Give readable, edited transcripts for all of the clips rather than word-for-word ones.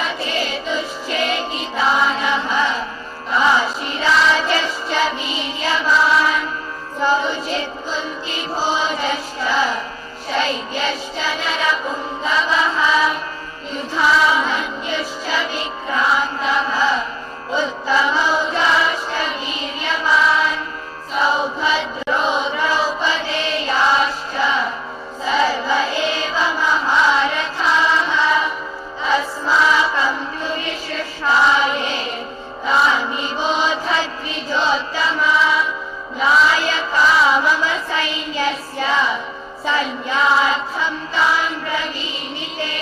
धूम्रकेतुश्चेकितानः काशीराजश्च वीर्यवान् स्वरुचित्कुन्तिभोजश्च शैब्यश्च नरपुङ्गवः युधामन्युश्च विक्रान्तः उत्तमौजाश्च वीर्यवान् सौभद्रो द्रौपदेयाश्च सर्व एव महारथाः अस्माकं तु विशिष्टाये तान् निबोधद्विजोत्तमा नायका मम सैन्यस्य सैन्यार्थं तान् ब्रवीमि ते।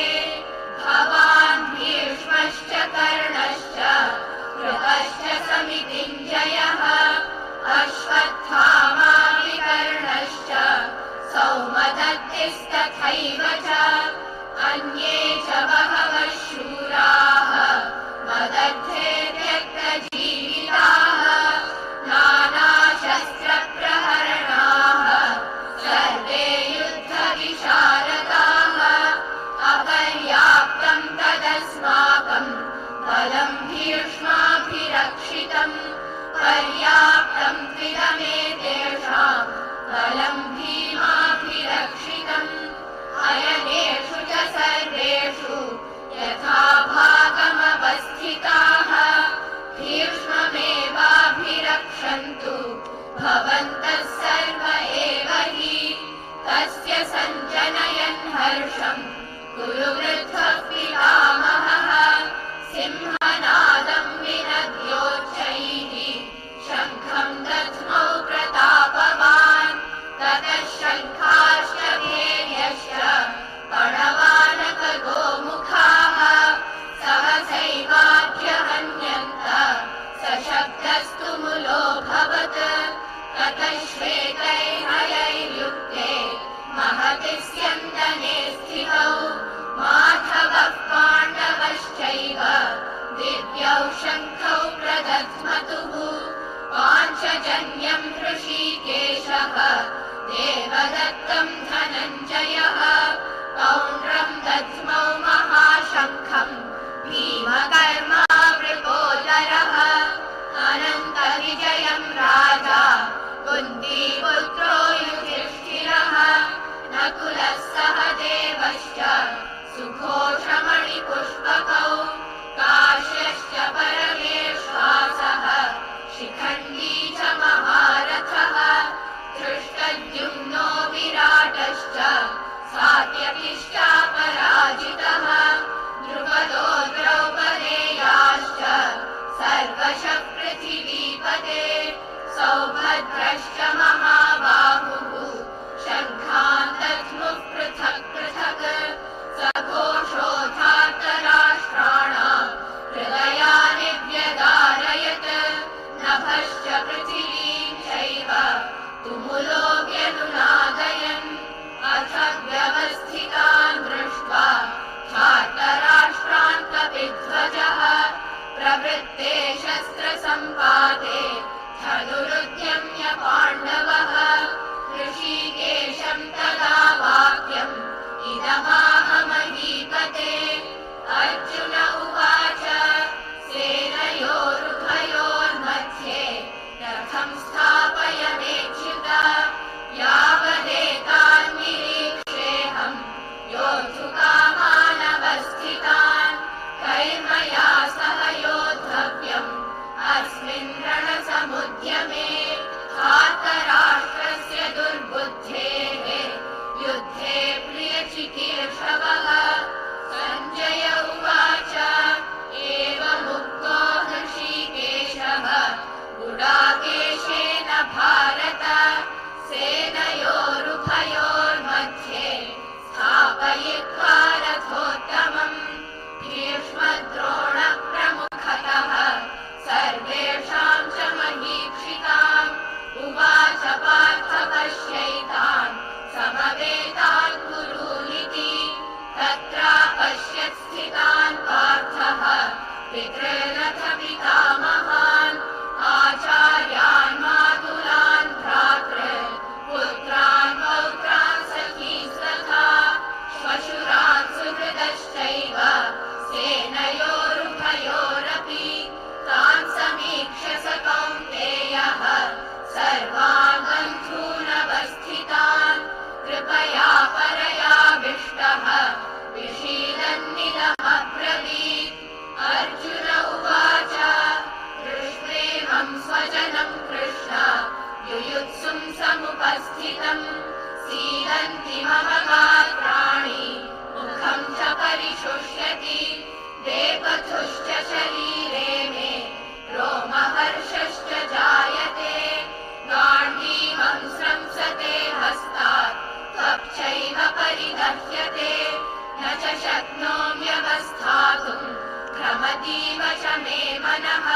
चैव च मे मनः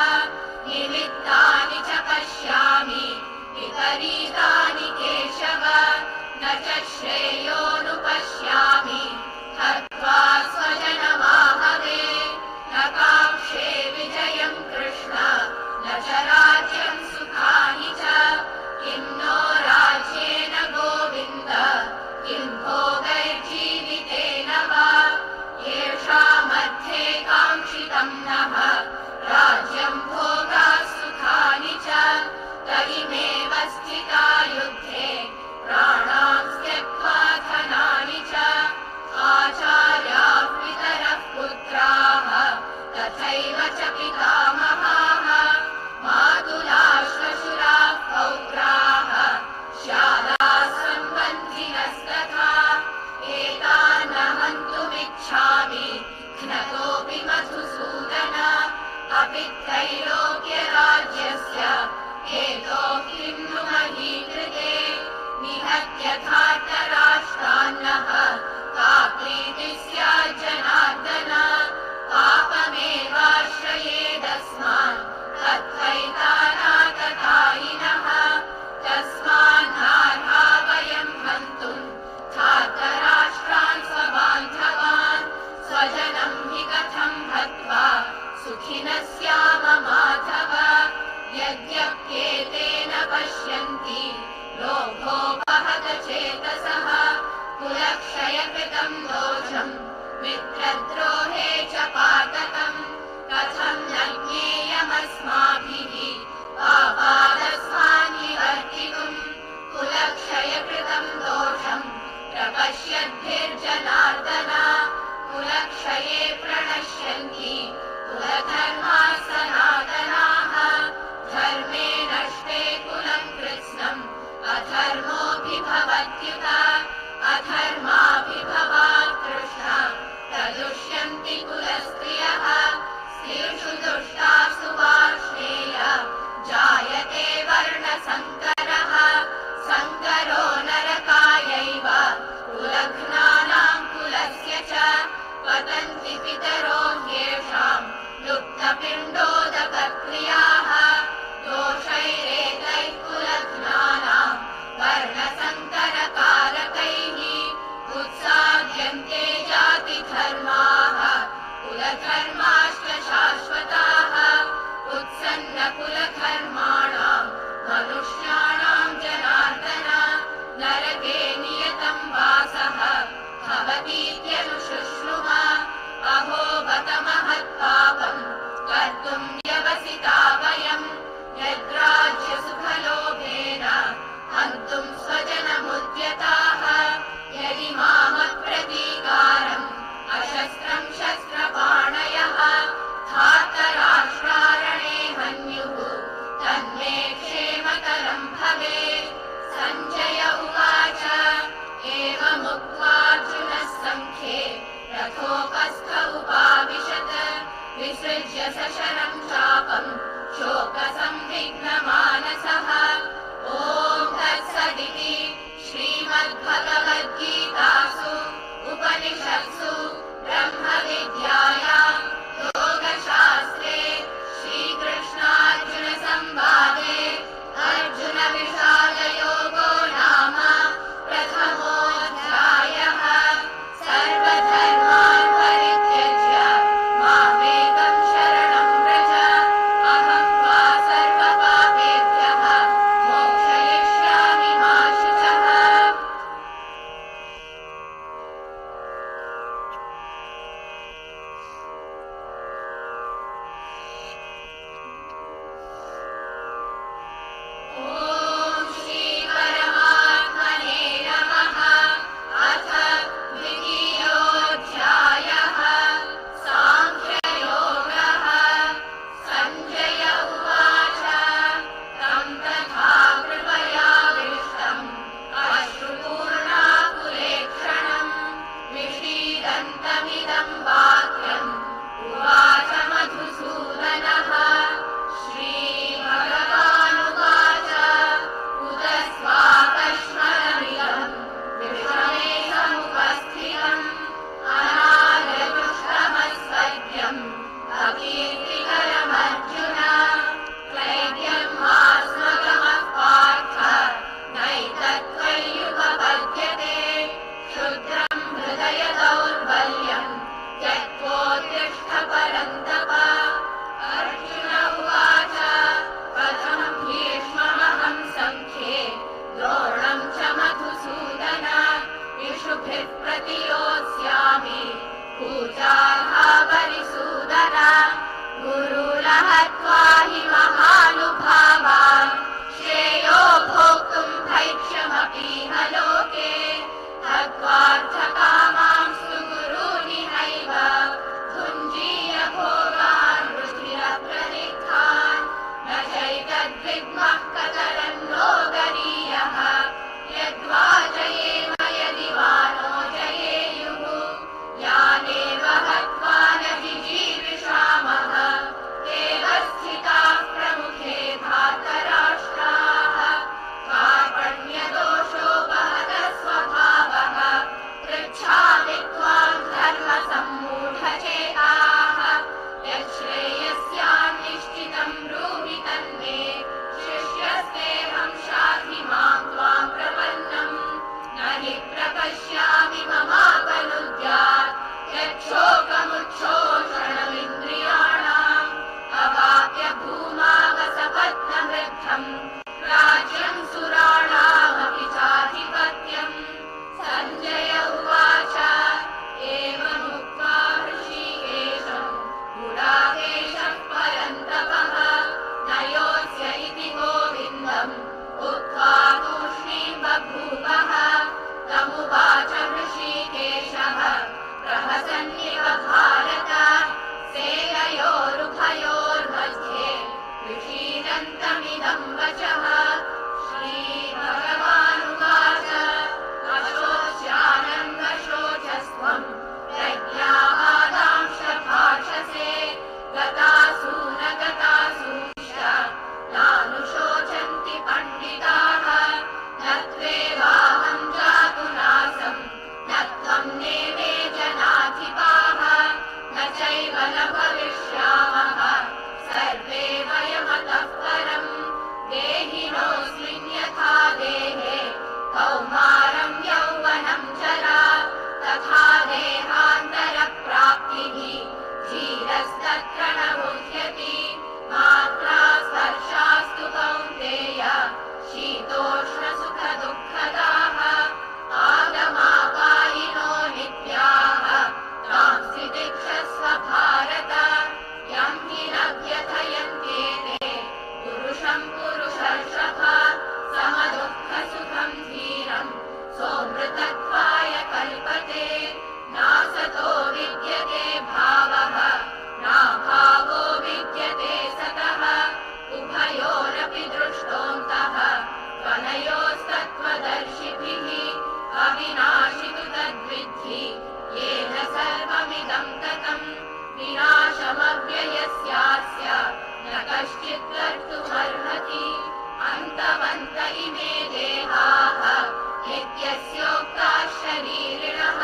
निमित्तानि च पश्यामि विपरीतानि केशव न च श्रेयोनुपश्यामि हत्वा स्वजनमाहवे न काङ्क्षे विजयं कृष्ण न च राज्यं सुखानि च किं नो राज्येन गोविन्द किं भोगैर्जीवितेन वा येषामर्थे काङ्क्षितं नः राज्यं भोगाः सुखानि च तैमेव स्थिता युद्धे प्राणां त्यक्त्वा धनानि च आचार्याः पितरः पुत्राः तथैव च पितामहाः मातुलाः श्वशुराः पौत्राः श्यालाः सम्बन्धिनस्तथा एतान् न हन्तुमिच्छामि घ्नतोऽपि मधुसूदन अपि त्रैलोक्यराज्यस्य हेतोः किं नु महीकृते निहत्यथार्थराष्ट्रान्नः का प्रीतिः स्यात् जनार्दन पापमेवाश्रयेदस्मान् तत्त्वैतानाततायिनः तस्मान्नार्हा वयं हन्तुं धार्तराष्ट्रान् स्वबान्धवान् स्वजनं हि कथं हत्वा सुखिनः स्याम माधव यद्यप्येतेन पश्यन्ति लोभोपहत चेतसः कुलक्षयकृतं दोषं मित्रद्रोहे च पातकम् कथं न ज्ञेयमस्माभिः पापादस्मान् निवर्तितुम् कुलक्षयकृतं दोषं प्रपश्यद्भिर्जनार्दन कुलक्षये प्रणश्यन्ति कुलधर्माः सनातनाः धर्मे नष्टे कुलं कृत्स्नम् अधर्मोऽभिभवत्युत अधर्माभिभवात् कृष्ण प्रदुष्यन्ति कुलस्त्रियः स्त्रीषु दुष्टासु वार्ष्णेय जायते वर्णसङ्करः सङ्करो नरकायैव कुलघ्नानां कुलस्य च पतन्ति पितरो ह्येषां लुप्तपिण्डोदकक्रियाः दोषैरेतैः कुलघ्नानां वर्णसङ्करकारकैः उत्साद्यन्ते जातिधर्माः कुलधर्माश्च शाश्वताः उत्सन्नकुलधर्माणां मनुष्याणां जनार्दन नरके नियतं वासः भवतीत्यनुशुश्रुम अहो बत महत्पापं कर्तुं व्यवसिता वयं यद्राज्यसुखलोभेन हन्तुं स्वजनमुद्यताः यदि मामप्रतीकारम् अशस्त्रं शस्त्रपाणयः धार्तराष्ट्रारणे हन्युः तन्मे क्षेमतरं भवेत् सञ्जय उवाच एवमुक्त्वार्जुनः सङ्ख्ये रथोपस्थ उपाविशत् विसृज्य सशरं चापं शोकसंविघ्नमानसः ॐ तत्सदिति श्रीमद्भगवद्गीतासु उपनिषत्सु ब्रह्मविद्यायां योगशास्त्रे श्रीकृष्णार्जुनसंवादे अर्जुनविषादयोगो नाम प्रथमोऽध्यायः सर्वधर्मान् परित्यज्य मामेकं शरणं व्रज अहं त्वा सर्वपापेभ्यः मोक्षयिष्यामि मा शुचः। व्यथयन्त्येते पुरुषं पुरुषर्षभ समदुःखसुखं धीरं सोऽमृतत्वाय कल्पते नासतो विद्यते भावः नाभावो विद्यते सतः उभयोरपि दृष्टोऽन्तः त्वनयोस्तत्त्वदर्शिभिः अविनाशि तु तद्विद्धि येन सर्वमिदं ततं विनाशमव्ययस्यास्य न कश्चित् कर्तुमर्हति अन्तवन्त इमे देहाः नित्यस्योक्ताः शरीरिणः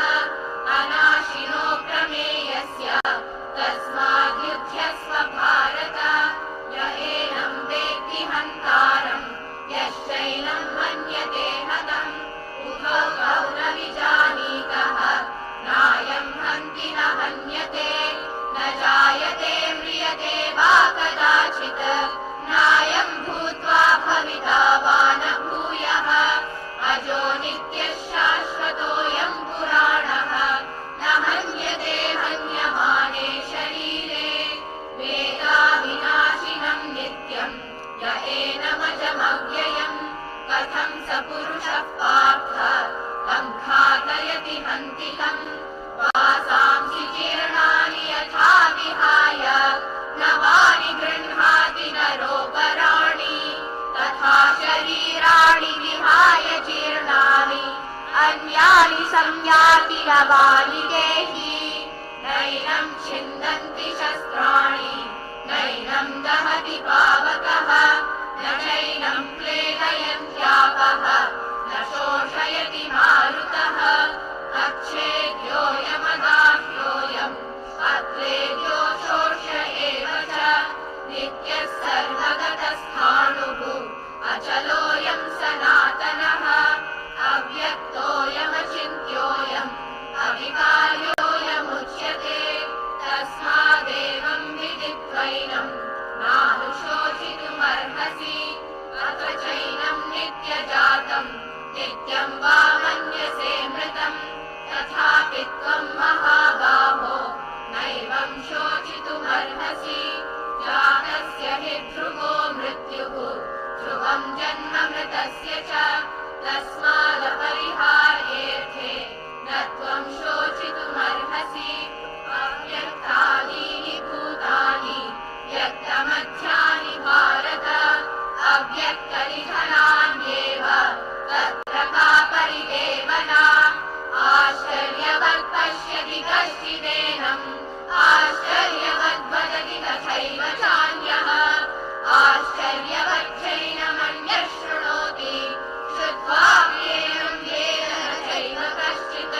अनाशिनो प्रमेयस्य तस्माद्युध्यस्व भारत य एनं वेत्ति हन्तारं यश्चैनं मन्यते हतम् उभौ तौ न विजानीतः नायं हन्ति न हन्यते न जायते म्रियते वा कदाचित् नायं भूत्वा भविता वा न भूयः अजो नित्यः शाश्वतोऽयं पुराणः न हन्यते हन्यमाने शरीरे वेदाविनाशिनं नित्यं य एनमजमव्ययं कथं स पुरुषः पार्थ तं घातयति हन्तिकम् वासांसि जीर्णानि यथा विहाय नवानि गृह्णाति नरोपराणि तथा शरीराणि विहाय जीर्णानि अन्यानि संयाति नवानि देहि नैनं छिन्दन्ति शस्त्राणि नैनं दहति पावकः न चैनं क्लेदयन्त्यापः न शोषयति मारुतः अच्छेद्योऽयमदाह्योऽयम् अत्रेद्यो शोष्य एव च नित्यः सर्वगतस्थाणुः अचलोऽयं सनातनः अव्यक्तोऽयमचिन्त्योऽयम् अविकार्योऽयमुच्यते तस्मादेवं विदित्वैनं नानुशोचितुमर्हसि अथ चैनं नित्यजातं नित्यं वा मन्यसे मृतम् तथापि त्वं महाबाहो नैवं शोचितुमर्हसि जातस्य हि ध्रुवो मृत्युः ध्रुवं जन्म मृतस्य च तस्मादपरिहार्येऽर्थे न त्वं शोचितुमर्हसि अव्यक्तानि भूतानि व्यक्तमध्यानि भारत अव्यक्तनिधनान्येव तत्र का परिदेवना आश्चर्यवत् पश्यति कश्चिदेनम् आश्चर्यवद्वदति तथैव चान्यः आश्चर्यवच्चैनमन्यः शृणोति श्रुत्वाप्येनं वेद न चैव कश्चित्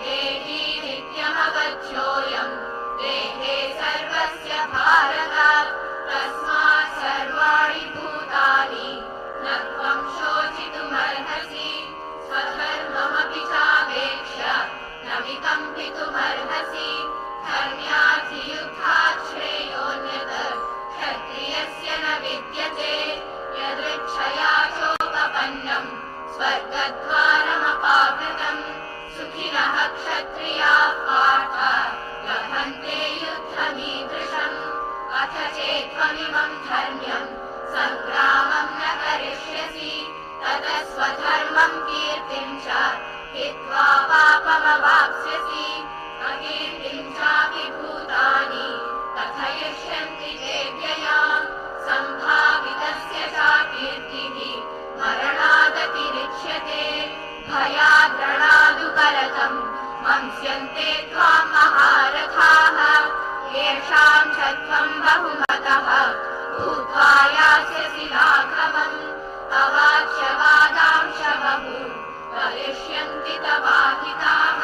देही नित्यमवध्योऽयं देहे सर्वस्य भारत तस्मात् सर्वाणि भूतानि न त्वं शोचितुमर्हसि स्वधर्ममपि चावेक्ष्य न विकम्पितुमर्हसि धर्म्याधियुद्धात् श्रेयोऽन्यत् क्षत्रियस्य न विद्यते यदृच्छया चोपपन्नं स्वर्गद्वारमपावृतं सुखिनः क्षत्रियाः पार्थ लभन्ते युद्धमीदृशम् अथ चेत्त्वमिमं धर्म्यं सङ्ग्रामं न करिष्यसि ततः स्वधर्मं कीर्तिं च हित्वा पापमवाप्स्यसि अकीर्तिं चापि भूतानि कथयिष्यन्ति ते व्ययाम् सम्भावितस्य चाकीर्तिः मरणादतिरिच्यते भयाद्रणादुकलकम् मंस्यन्ते त्वां महारथाः येषां च त्वं बहुमतः भूत्वा यास्यसि लाघवम् अवाच्यवादांश बहु वदिष्यन्ति तवाहिताः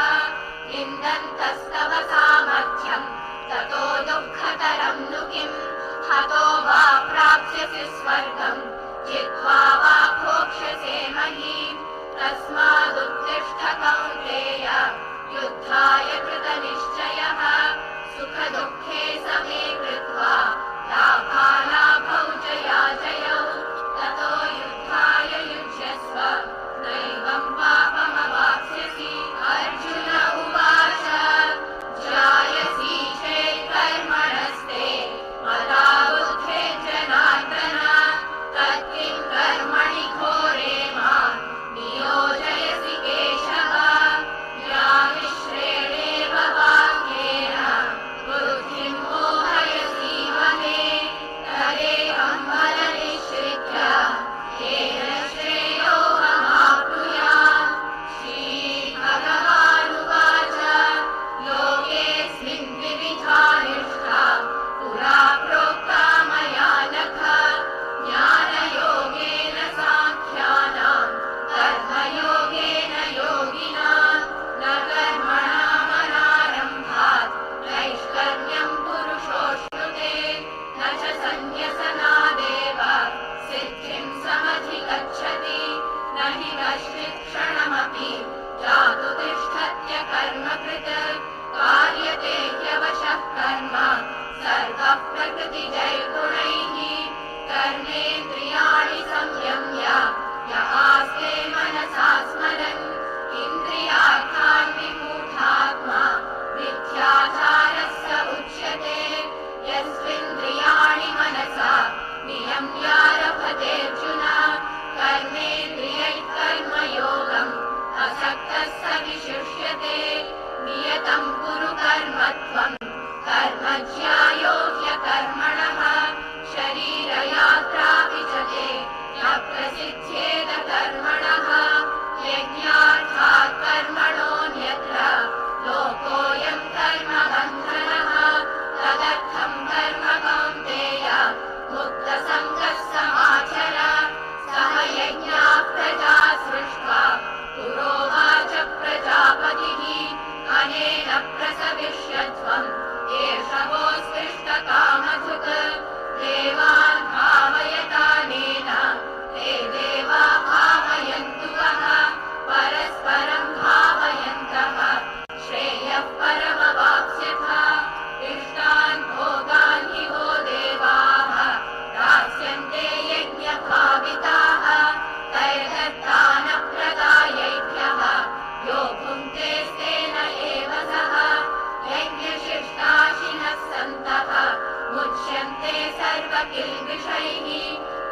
ते सर्वकिल्बिषैः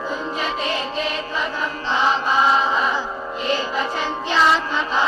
भुञ्जते ते त्वघं भावाः ये पचन्त्यात्मका